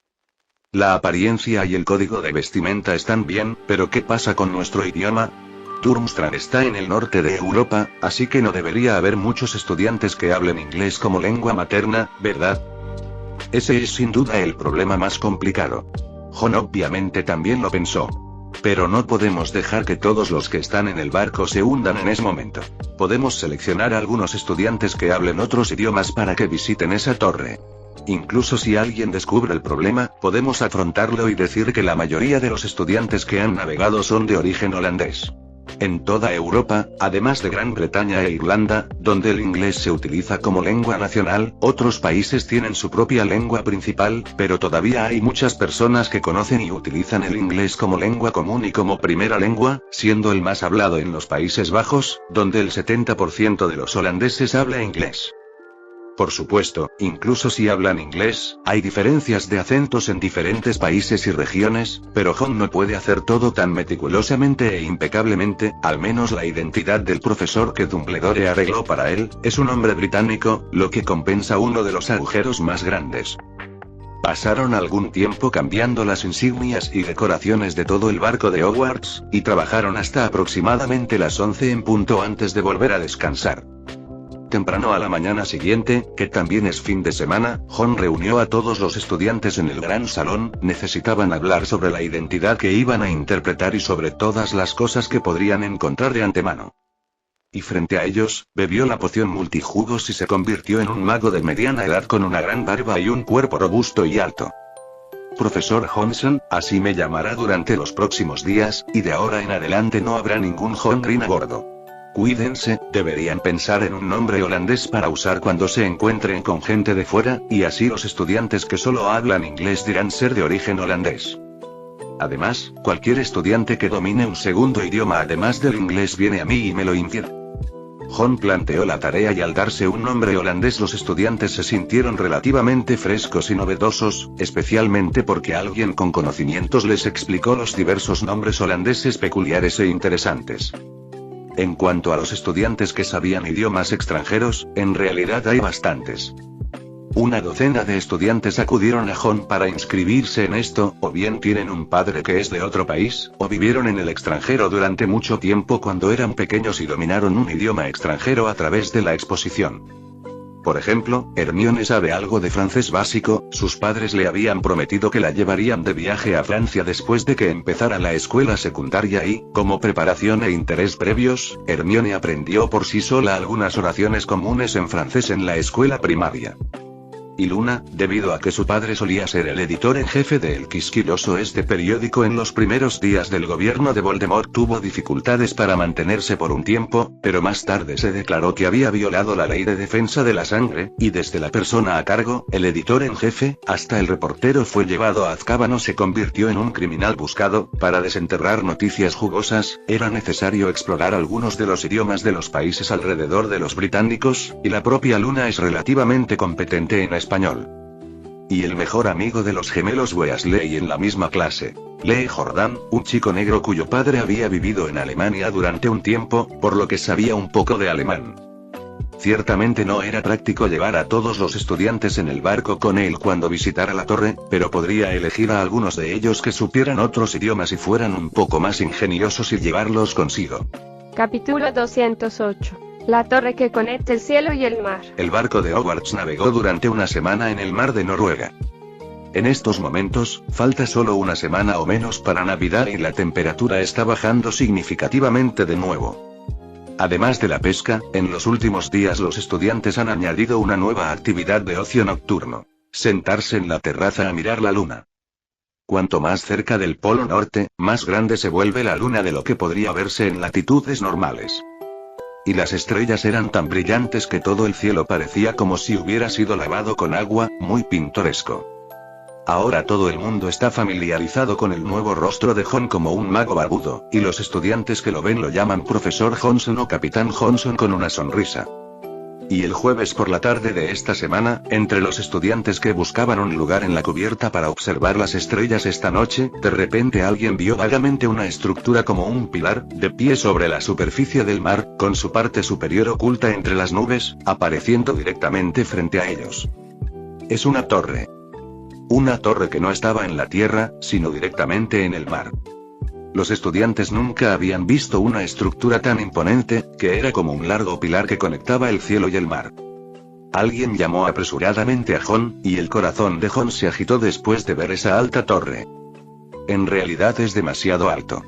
La apariencia y el código de vestimenta están bien, pero ¿qué pasa con nuestro idioma? Durmstrang está en el norte de Europa, así que no debería haber muchos estudiantes que hablen inglés como lengua materna, ¿verdad? Ese es sin duda el problema más complicado. Jon obviamente también lo pensó. Pero no podemos dejar que todos los que están en el barco se hundan en ese momento. Podemos seleccionar a algunos estudiantes que hablen otros idiomas para que visiten esa torre. Incluso si alguien descubre el problema, podemos afrontarlo y decir que la mayoría de los estudiantes que han navegado son de origen holandés. En toda Europa, además de Gran Bretaña e Irlanda, donde el inglés se utiliza como lengua nacional, otros países tienen su propia lengua principal, pero todavía hay muchas personas que conocen y utilizan el inglés como lengua común y como primera lengua, siendo el más hablado en los Países Bajos, donde el 70% de los holandeses habla inglés. Por supuesto, incluso si hablan inglés, hay diferencias de acentos en diferentes países y regiones, pero Jon no puede hacer todo tan meticulosamente e impecablemente, al menos la identidad del profesor que Dumbledore arregló para él, es un hombre británico, lo que compensa uno de los agujeros más grandes. Pasaron algún tiempo cambiando las insignias y decoraciones de todo el barco de Hogwarts, y trabajaron hasta aproximadamente las 11 en punto antes de volver a descansar. Temprano a la mañana siguiente, que también es fin de semana, Jon reunió a todos los estudiantes en el gran salón. Necesitaban hablar sobre la identidad que iban a interpretar y sobre todas las cosas que podrían encontrar de antemano. Y frente a ellos, bebió la poción multijugos y se convirtió en un mago de mediana edad con una gran barba y un cuerpo robusto y alto. Profesor Johnson, así me llamará durante los próximos días, y de ahora en adelante no habrá ningún Jon Green a bordo. Cuídense, deberían pensar en un nombre holandés para usar cuando se encuentren con gente de fuera, y así los estudiantes que solo hablan inglés dirán ser de origen holandés. Además, cualquier estudiante que domine un segundo idioma además del inglés viene a mí y me lo impide. Jon planteó la tarea y al darse un nombre holandés los estudiantes se sintieron relativamente frescos y novedosos, especialmente porque alguien con conocimientos les explicó los diversos nombres holandeses peculiares e interesantes. En cuanto a los estudiantes que sabían idiomas extranjeros, en realidad hay bastantes. Una docena de estudiantes acudieron a Jon para inscribirse en esto, o bien tienen un padre que es de otro país, o vivieron en el extranjero durante mucho tiempo cuando eran pequeños y dominaron un idioma extranjero a través de la exposición. Por ejemplo, Hermione sabe algo de francés básico. Sus padres le habían prometido que la llevarían de viaje a Francia después de que empezara la escuela secundaria y, como preparación e interés previos, Hermione aprendió por sí sola algunas oraciones comunes en francés en la escuela primaria. Y Luna, debido a que su padre solía ser el editor en jefe de El Quisquilloso periódico en los primeros días del gobierno de Voldemort, tuvo dificultades para mantenerse por un tiempo, pero más tarde se declaró que había violado la ley de defensa de la sangre, y desde la persona a cargo, el editor en jefe, hasta el reportero fue llevado a Azkaban, se convirtió en un criminal buscado. Para desenterrar noticias jugosas, era necesario explorar algunos de los idiomas de los países alrededor de los británicos, y la propia Luna es relativamente competente en español. Y el mejor amigo de los gemelos Weasley en la misma clase, Lee Jordan, un chico negro cuyo padre había vivido en Alemania durante un tiempo, por lo que sabía un poco de alemán. Ciertamente no era práctico llevar a todos los estudiantes en el barco con él cuando visitara la torre, pero podría elegir a algunos de ellos que supieran otros idiomas y fueran un poco más ingeniosos y llevarlos consigo. Capítulo 208. La torre que conecta el cielo y el mar. El barco de Hogwarts navegó durante una semana en el mar de Noruega. En estos momentos, falta solo una semana o menos para Navidad y la temperatura está bajando significativamente de nuevo. Además de la pesca, en los últimos días los estudiantes han añadido una nueva actividad de ocio nocturno: sentarse en la terraza a mirar la luna. Cuanto más cerca del Polo Norte, más grande se vuelve la luna de lo que podría verse en latitudes normales. Y las estrellas eran tan brillantes que todo el cielo parecía como si hubiera sido lavado con agua, muy pintoresco. Ahora todo el mundo está familiarizado con el nuevo rostro de Jon como un mago barbudo, y los estudiantes que lo ven lo llaman Profesor Johnson o Capitán Johnson con una sonrisa. Y el jueves por la tarde de esta semana, entre los estudiantes que buscaban un lugar en la cubierta para observar las estrellas esta noche, de repente alguien vio vagamente una estructura como un pilar, de pie sobre la superficie del mar, con su parte superior oculta entre las nubes, apareciendo directamente frente a ellos. Es una torre. Una torre que no estaba en la tierra, sino directamente en el mar. Los estudiantes nunca habían visto una estructura tan imponente, que era como un largo pilar que conectaba el cielo y el mar. Alguien llamó apresuradamente a Jon, y el corazón de Jon se agitó después de ver esa alta torre. En realidad es demasiado alto.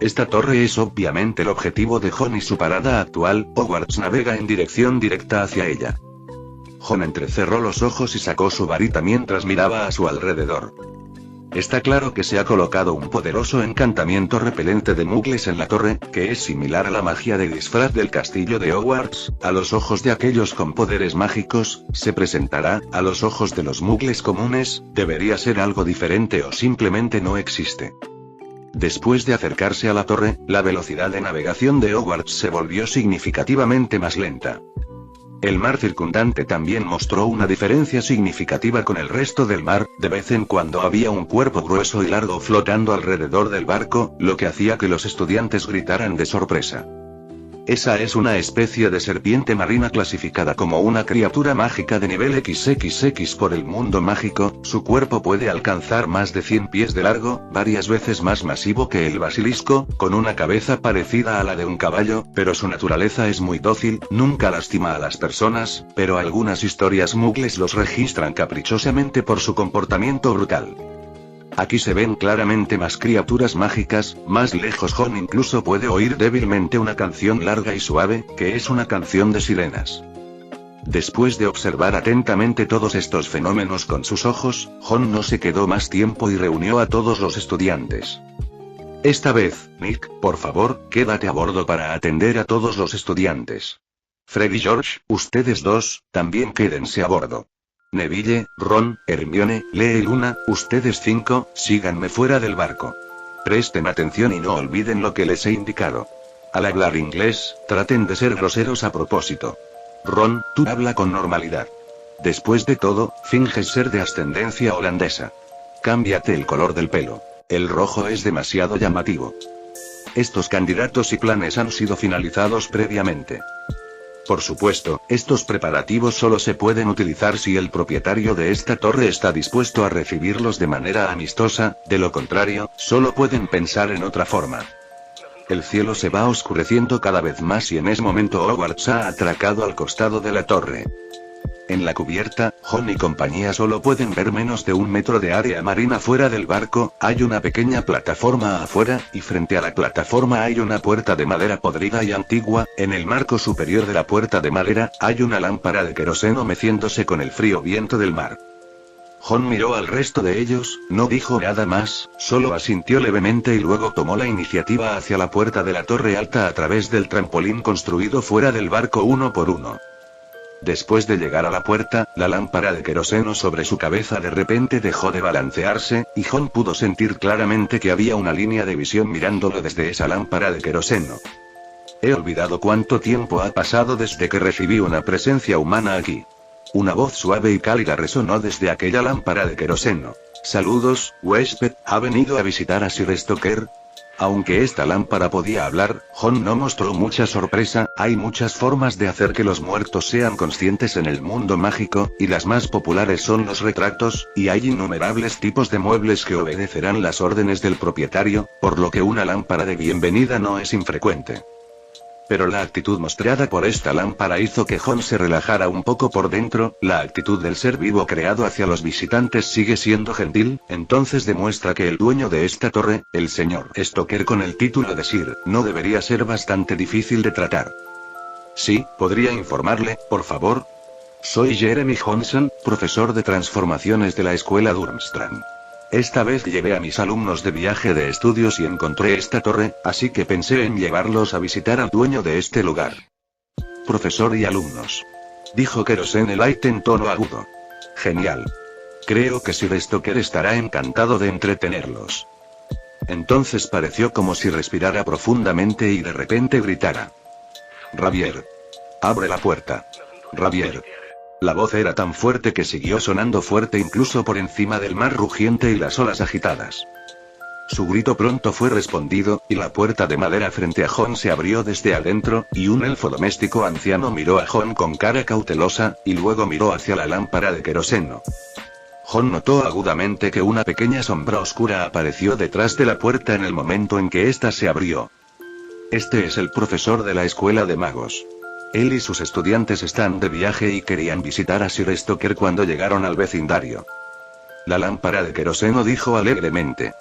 Esta torre es obviamente el objetivo de Jon y su parada actual. Hogwarts navega en dirección directa hacia ella. Jon entrecerró los ojos y sacó su varita mientras miraba a su alrededor. Está claro que se ha colocado un poderoso encantamiento repelente de muggles en la torre, que es similar a la magia de disfraz del castillo de Hogwarts. A los ojos de aquellos con poderes mágicos, se presentará; a los ojos de los muggles comunes, debería ser algo diferente o simplemente no existe. Después de acercarse a la torre, la velocidad de navegación de Hogwarts se volvió significativamente más lenta. El mar circundante también mostró una diferencia significativa con el resto del mar. De vez en cuando había un cuerpo grueso y largo flotando alrededor del barco, lo que hacía que los estudiantes gritaran de sorpresa. Esa es una especie de serpiente marina clasificada como una criatura mágica de nivel XXX por el mundo mágico. Su cuerpo puede alcanzar más de 100 pies de largo, varias veces más masivo que el basilisco, con una cabeza parecida a la de un caballo, pero su naturaleza es muy dócil, nunca lastima a las personas, pero algunas historias muggles los registran caprichosamente por su comportamiento brutal. Aquí se ven claramente más criaturas mágicas, más lejos Jon incluso puede oír débilmente una canción larga y suave, que es una canción de sirenas. Después de observar atentamente todos estos fenómenos con sus ojos, Jon no se quedó más tiempo y reunió a todos los estudiantes. Esta vez, Nick, por favor, quédate a bordo para atender a todos los estudiantes. Fred y George, ustedes dos, también quédense a bordo. Neville, Ron, Hermione, Lee y Luna, ustedes 5, síganme fuera del barco. Presten atención y no olviden lo que les he indicado. Al hablar inglés, traten de ser groseros a propósito. Ron, tú habla con normalidad. Después de todo, finges ser de ascendencia holandesa. Cámbiate el color del pelo. El rojo es demasiado llamativo. Estos candidatos y planes han sido finalizados previamente. Por supuesto, estos preparativos solo se pueden utilizar si el propietario de esta torre está dispuesto a recibirlos de manera amistosa, de lo contrario, solo pueden pensar en otra forma. El cielo se va oscureciendo cada vez más y en ese momento Hogwarts ha atracado al costado de la torre. En la cubierta, Jon y compañía solo pueden ver menos de 1 metro de área marina fuera del barco. Hay una pequeña plataforma afuera, y frente a la plataforma hay una puerta de madera podrida y antigua. En el marco superior de la puerta de madera, hay una lámpara de queroseno meciéndose con el frío viento del mar. Jon miró al resto de ellos, no dijo nada más, solo asintió levemente y luego tomó la iniciativa hacia la puerta de la torre alta a través del trampolín construido fuera del barco uno por uno. Después de llegar a la puerta, la lámpara de queroseno sobre su cabeza de repente dejó de balancearse, y Jon pudo sentir claramente que había una línea de visión mirándolo desde esa lámpara de queroseno. He olvidado cuánto tiempo ha pasado desde que recibí una presencia humana aquí. Una voz suave y cálida resonó desde aquella lámpara de queroseno. Saludos, huésped, ¿ha venido a visitar a Sir Stoker? Aunque esta lámpara podía hablar, Jon no mostró mucha sorpresa. Hay muchas formas de hacer que los muertos sean conscientes en el mundo mágico, y las más populares son los retratos, y hay innumerables tipos de muebles que obedecerán las órdenes del propietario, por lo que una lámpara de bienvenida no es infrecuente. Pero la actitud mostrada por esta lámpara hizo que Jon se relajara un poco por dentro. La actitud del ser vivo creado hacia los visitantes sigue siendo gentil, entonces demuestra que el dueño de esta torre, el señor Stoker con el título de Sir, no debería ser bastante difícil de tratar. Sí, ¿podría informarle, por favor? Soy Jeremy Johnson, profesor de transformaciones de la escuela Durmstrang. Esta vez llevé a mis alumnos de viaje de estudios y encontré esta torre, así que pensé en llevarlos a visitar al dueño de este lugar. Profesor y alumnos. Dijo Kerosene Light en tono agudo. Genial. Creo que Sir Stoker estará encantado de entretenerlos. Entonces pareció como si respirara profundamente y de repente gritara. Ravier. Abre la puerta. Ravier. La voz era tan fuerte que siguió sonando fuerte incluso por encima del mar rugiente y las olas agitadas. Su grito pronto fue respondido, y la puerta de madera frente a Jon se abrió desde adentro, y un elfo doméstico anciano miró a Jon con cara cautelosa, y luego miró hacia la lámpara de queroseno. Jon notó agudamente que una pequeña sombra oscura apareció detrás de la puerta en el momento en que ésta se abrió. Este es el profesor de la escuela de magos. Él y sus estudiantes están de viaje y querían visitar a Sir Stoker cuando llegaron al vecindario. La lámpara de queroseno dijo alegremente.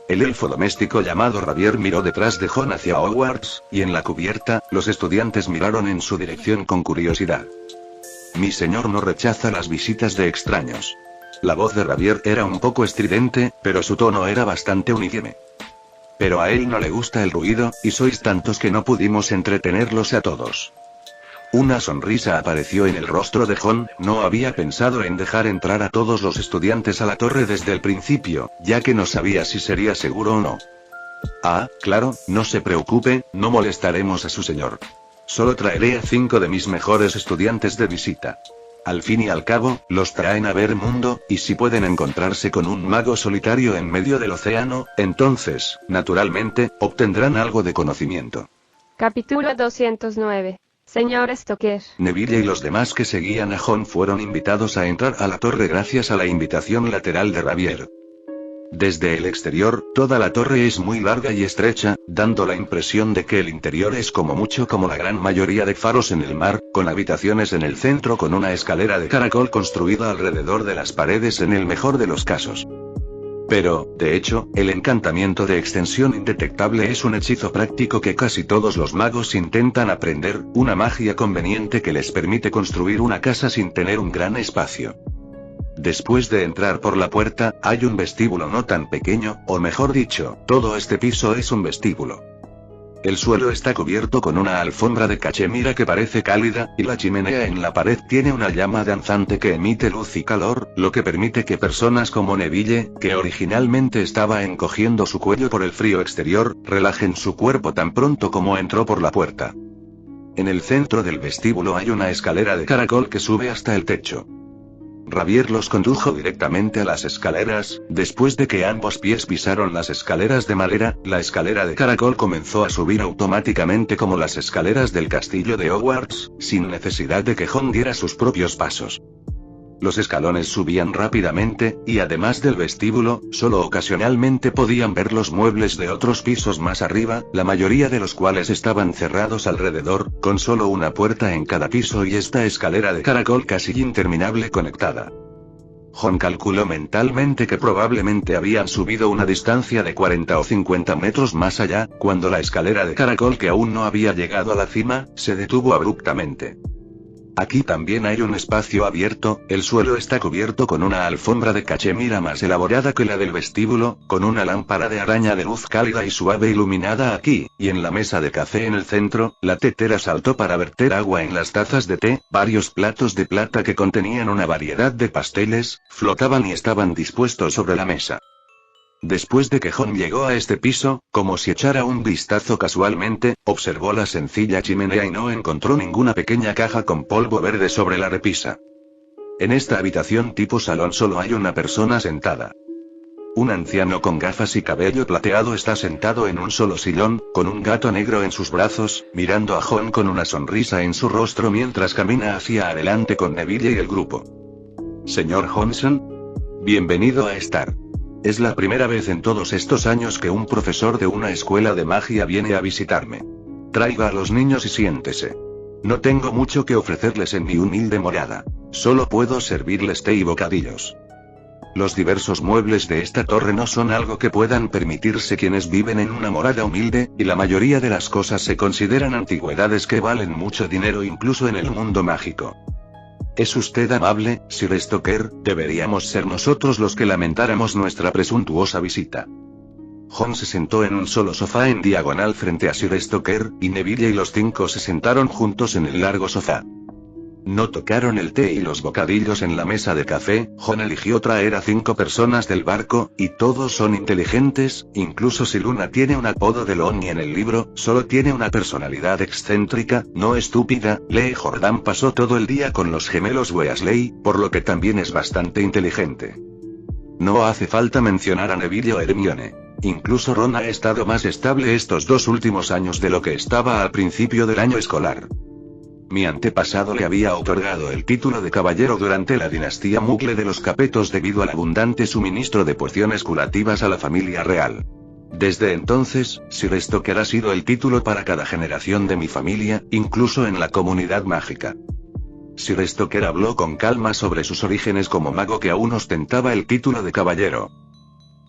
El elfo doméstico llamado Ravier miró detrás de Jon hacia Hogwarts, y en la cubierta, los estudiantes miraron en su dirección con curiosidad. Mi señor no rechaza las visitas de extraños. La voz de Ravier era un poco estridente, pero su tono era bastante uniforme. Pero a él no le gusta el ruido, y sois tantos que no pudimos entretenerlos a todos. Una sonrisa apareció en el rostro de Jon. No había pensado en dejar entrar a todos los estudiantes a la torre desde el principio, ya que no sabía si sería seguro o no. Ah, claro, no se preocupe, no molestaremos a su señor. Solo traeré a 5 de mis mejores estudiantes de visita. Al fin y al cabo, los traen a ver mundo, y si pueden encontrarse con un mago solitario en medio del océano, entonces, naturalmente, obtendrán algo de conocimiento. Capítulo 209. Señor Stoker. Neville y los demás que seguían a Jon fueron invitados a entrar a la torre gracias a la invitación lateral de Ravier. Desde el exterior, toda la torre es muy larga y estrecha, dando la impresión de que el interior es como mucho como la gran mayoría de faros en el mar, con habitaciones en el centro con una escalera de caracol construida alrededor de las paredes en el mejor de los casos. Pero, de hecho, el encantamiento de extensión indetectable es un hechizo práctico que casi todos los magos intentan aprender, una magia conveniente que les permite construir una casa sin tener un gran espacio. Después de entrar por la puerta, hay un vestíbulo no tan pequeño, o mejor dicho, todo este piso es un vestíbulo. El suelo está cubierto con una alfombra de cachemira que parece cálida, y la chimenea en la pared tiene una llama danzante que emite luz y calor, lo que permite que personas como Neville, que originalmente estaba encogiendo su cuello por el frío exterior, relajen su cuerpo tan pronto como entró por la puerta. En el centro del vestíbulo hay una escalera de caracol que sube hasta el techo. Ravier los condujo directamente a las escaleras. Después de que ambos pies pisaron las escaleras de madera, la escalera de caracol comenzó a subir automáticamente como las escaleras del castillo de Hogwarts, sin necesidad de que Jon diera sus propios pasos. Los escalones subían rápidamente, y además del vestíbulo, solo ocasionalmente podían ver los muebles de otros pisos más arriba, la mayoría de los cuales estaban cerrados alrededor, con solo una puerta en cada piso y esta escalera de caracol casi interminable conectada. Jon calculó mentalmente que probablemente habían subido una distancia de 40 o 50 metros más allá, cuando la escalera de caracol, que aún no había llegado a la cima, se detuvo abruptamente. Aquí también hay un espacio abierto, el suelo está cubierto con una alfombra de cachemira más elaborada que la del vestíbulo, con una lámpara de araña de luz cálida y suave iluminada aquí, y en la mesa de café en el centro, la tetera saltó para verter agua en las tazas de té, varios platos de plata que contenían una variedad de pasteles, flotaban y estaban dispuestos sobre la mesa. Después de que Jon llegó a este piso, como si echara un vistazo casualmente, observó la sencilla chimenea y no encontró ninguna pequeña caja con polvo verde sobre la repisa. En esta habitación tipo salón solo hay una persona sentada. Un anciano con gafas y cabello plateado está sentado en un solo sillón, con un gato negro en sus brazos, mirando a Jon con una sonrisa en su rostro mientras camina hacia adelante con Neville y el grupo. Señor Johnson, bienvenido a Star. Es la primera vez en todos estos años que un profesor de una escuela de magia viene a visitarme. Traiga a los niños y siéntese. No tengo mucho que ofrecerles en mi humilde morada. Solo puedo servirles té y bocadillos. Los diversos muebles de esta torre no son algo que puedan permitirse quienes viven en una morada humilde, y la mayoría de las cosas se consideran antigüedades que valen mucho dinero incluso en el mundo mágico. Es usted amable, Sir Stoker, deberíamos ser nosotros los que lamentáramos nuestra presuntuosa visita. Jon se sentó en un solo sofá en diagonal frente a Sir Stoker, y Neville y los 5 se sentaron juntos en el largo sofá. No tocaron el té y los bocadillos en la mesa de café. Jon eligió traer a 5 personas del barco, y todos son inteligentes, incluso si Luna tiene un apodo de Lonnie en el libro, solo tiene una personalidad excéntrica, no estúpida. Lee Jordan pasó todo el día con los gemelos Weasley, por lo que también es bastante inteligente. No hace falta mencionar a Neville o Hermione. Incluso Ron ha estado más estable estos 2 últimos años de lo que estaba al principio del año escolar. Mi antepasado le había otorgado el título de caballero durante la dinastía Muggle de los Capetos debido al abundante suministro de pociones curativas a la familia real. Desde entonces, Sir Stoker ha sido el título para cada generación de mi familia, incluso en la comunidad mágica. Sir Stoker habló con calma sobre sus orígenes como mago que aún ostentaba el título de caballero.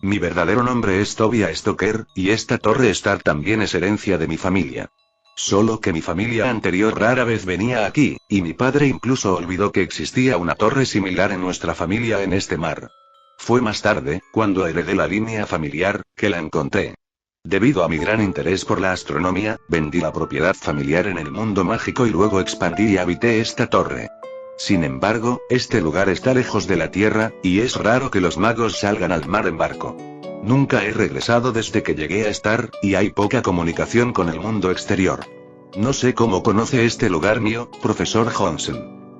Mi verdadero nombre es Tobias Stoker, y esta torre Star también es herencia de mi familia. Solo que mi familia anterior rara vez venía aquí, y mi padre incluso olvidó que existía una torre similar en nuestra familia en este mar. Fue más tarde, cuando heredé la línea familiar, que la encontré. Debido a mi gran interés por la astronomía, vendí la propiedad familiar en el mundo mágico y luego expandí y habité esta torre. Sin embargo, este lugar está lejos de la Tierra, y es raro que los magos salgan al mar en barco. Nunca he regresado desde que llegué a Star, y hay poca comunicación con el mundo exterior. No sé cómo conoce este lugar mío, profesor Johnson.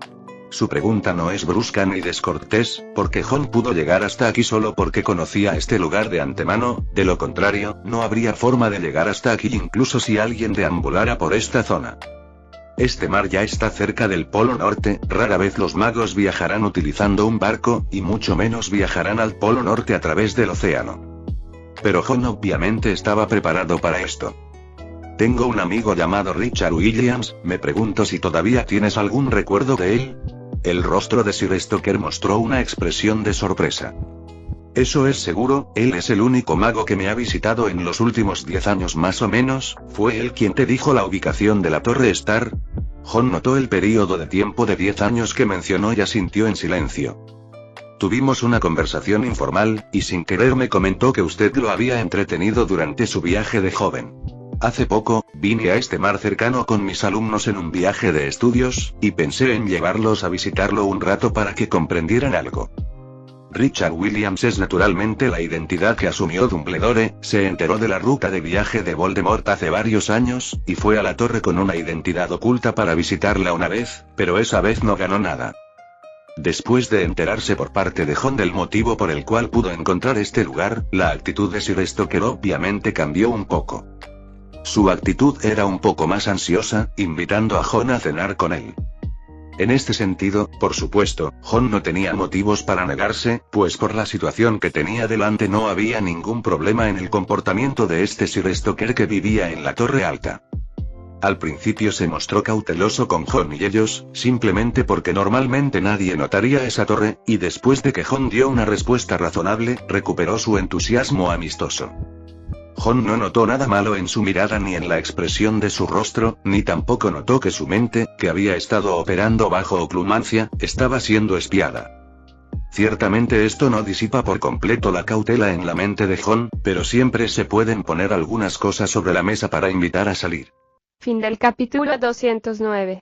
Su pregunta no es brusca ni descortés, porque Jon pudo llegar hasta aquí solo porque conocía este lugar de antemano, de lo contrario, no habría forma de llegar hasta aquí incluso si alguien deambulara por esta zona. Este mar ya está cerca del Polo Norte, rara vez los magos viajarán utilizando un barco, y mucho menos viajarán al Polo Norte a través del océano. Pero Jon obviamente estaba preparado para esto. Tengo un amigo llamado Richard Williams, me pregunto si todavía tienes algún recuerdo de él. El rostro de Sir Stoker mostró una expresión de sorpresa. Eso es seguro, él es el único mago que me ha visitado en los últimos 10 años más o menos. ¿Fue él quien te dijo la ubicación de la Torre Star? Jon notó el período de tiempo de 10 años que mencionó y asintió en silencio. Tuvimos una conversación informal, y sin querer me comentó que usted lo había entretenido durante su viaje de joven. Hace poco, vine a este mar cercano con mis alumnos en un viaje de estudios, y pensé en llevarlos a visitarlo un rato para que comprendieran algo. Richard Williams es naturalmente la identidad que asumió Dumbledore, se enteró de la ruta de viaje de Voldemort hace varios años, y fue a la torre con una identidad oculta para visitarla una vez, pero esa vez no ganó nada. Después de enterarse por parte de Jon del motivo por el cual pudo encontrar este lugar, la actitud de Sir Stoker obviamente cambió un poco. Su actitud era un poco más ansiosa, invitando a Jon a cenar con él. En este sentido, por supuesto, Jon no tenía motivos para negarse, pues por la situación que tenía delante no había ningún problema en el comportamiento de este Sir Stoker que vivía en la Torre Alta. Al principio se mostró cauteloso con Jon y ellos, simplemente porque normalmente nadie notaría esa torre, y después de que Jon dio una respuesta razonable, recuperó su entusiasmo amistoso. Jon no notó nada malo en su mirada ni en la expresión de su rostro, ni tampoco notó que su mente, que había estado operando bajo oclumancia, estaba siendo espiada. Ciertamente esto no disipa por completo la cautela en la mente de Jon, pero siempre se pueden poner algunas cosas sobre la mesa para invitar a salir. Fin del capítulo 209.